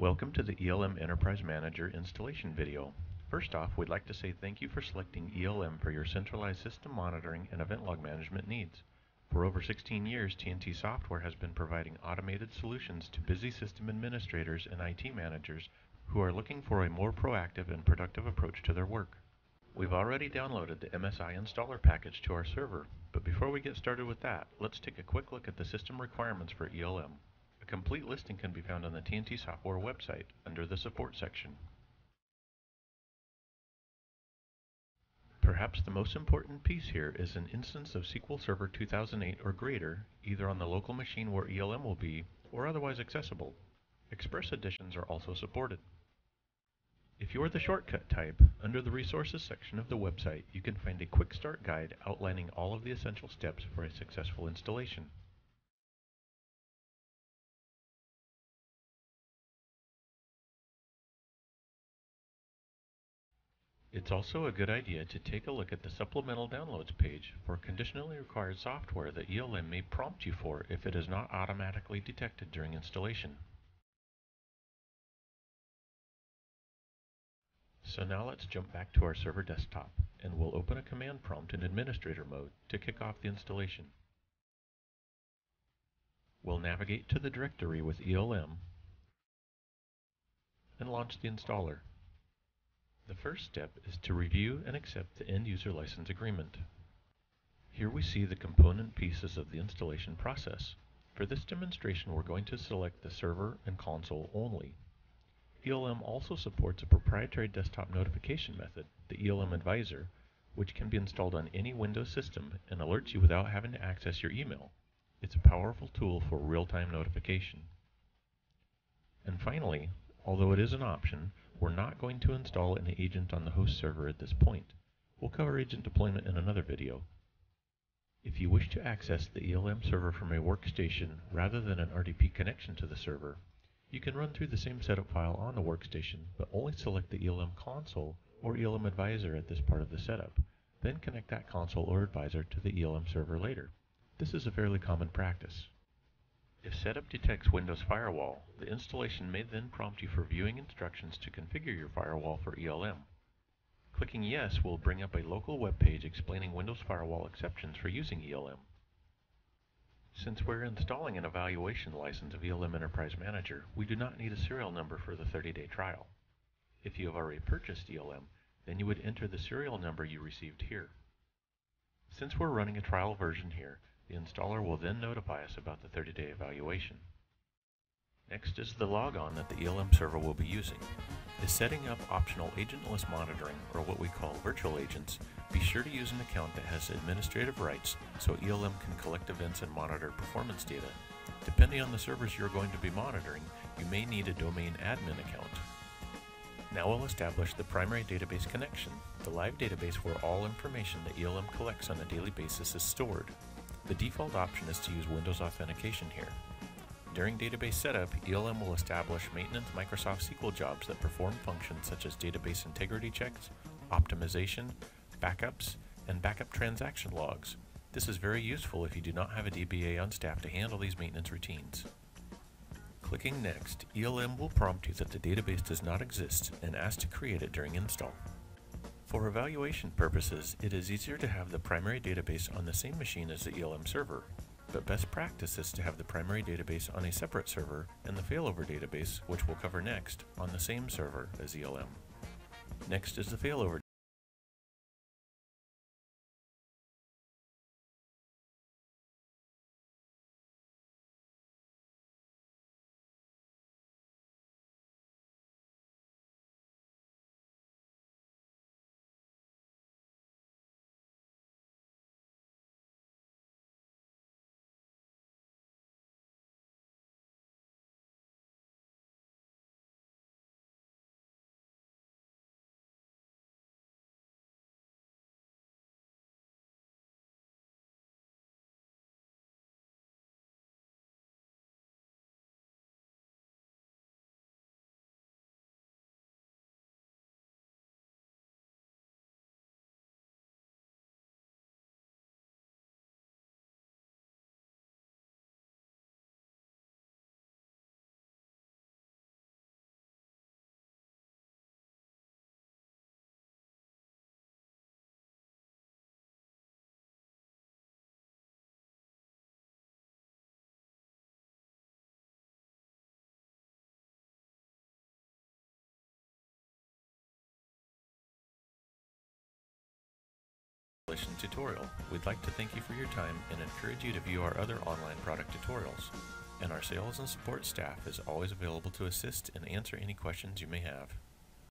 Welcome to the ELM Enterprise Manager installation video. First off, we'd like to say thank you for selecting ELM for your centralized system monitoring and event log management needs. For over 16 years, TNT Software has been providing automated solutions to busy system administrators and IT managers who are looking for a more proactive and productive approach to their work. We've already downloaded the MSI installer package to our server, but before we get started with that, let's take a quick look at the system requirements for ELM. A complete listing can be found on the TNT Software website under the Support section. Perhaps the most important piece here is an instance of SQL Server 2008 or greater, either on the local machine where ELM will be, or otherwise accessible. Express editions are also supported. If you are the shortcut type, under the Resources section of the website, you can find a quick start guide outlining all of the essential steps for a successful installation. It's also a good idea to take a look at the supplemental downloads page for conditionally required software that ELM may prompt you for if it is not automatically detected during installation. So now let's jump back to our server desktop, and we'll open a command prompt in administrator mode to kick off the installation. We'll navigate to the directory with ELM and launch the installer. The first step is to review and accept the end user license agreement. Here we see the component pieces of the installation process. For this demonstration, we're going to select the server and console only. ELM also supports a proprietary desktop notification method, the ELM Advisor, which can be installed on any Windows system and alerts you without having to access your email. It's a powerful tool for real-time notification. And finally, although it is an option, we're not going to install an agent on the host server at this point. We'll cover agent deployment in another video. If you wish to access the ELM server from a workstation rather than an RDP connection to the server, you can run through the same setup file on the workstation, but only select the ELM console or ELM Advisor at this part of the setup. Then connect that console or advisor to the ELM server later. This is a fairly common practice. If setup detects Windows Firewall, the installation may then prompt you for viewing instructions to configure your firewall for ELM. Clicking Yes will bring up a local web page explaining Windows Firewall exceptions for using ELM. Since we're installing an evaluation license of ELM Enterprise Manager, we do not need a serial number for the 30-day trial. If you have already purchased ELM, then you would enter the serial number you received here. Since we're running a trial version here, the installer will then notify us about the 30-day evaluation. Next is the logon that the ELM server will be using. Is setting up optional agentless monitoring, or what we call virtual agents, be sure to use an account that has administrative rights so ELM can collect events and monitor performance data. Depending on the servers you're going to be monitoring, you may need a domain admin account. Now we'll establish the primary database connection, the live database where all information that ELM collects on a daily basis is stored. The default option is to use Windows Authentication here. During database setup, ELM will establish maintenance Microsoft SQL jobs that perform functions such as database integrity checks, optimization, backups, and backup transaction logs. This is very useful if you do not have a DBA on staff to handle these maintenance routines. Clicking Next, ELM will prompt you that the database does not exist and ask to create it during install. For evaluation purposes, it is easier to have the primary database on the same machine as the ELM server, but best practice is to have the primary database on a separate server and the failover database, which we'll cover next, on the same server as ELM. Next is the failover accomplished in tutorial. We'd like to thank you for your time and encourage you to view our other online product tutorials. And our sales and support staff is always available to assist and answer any questions you may have.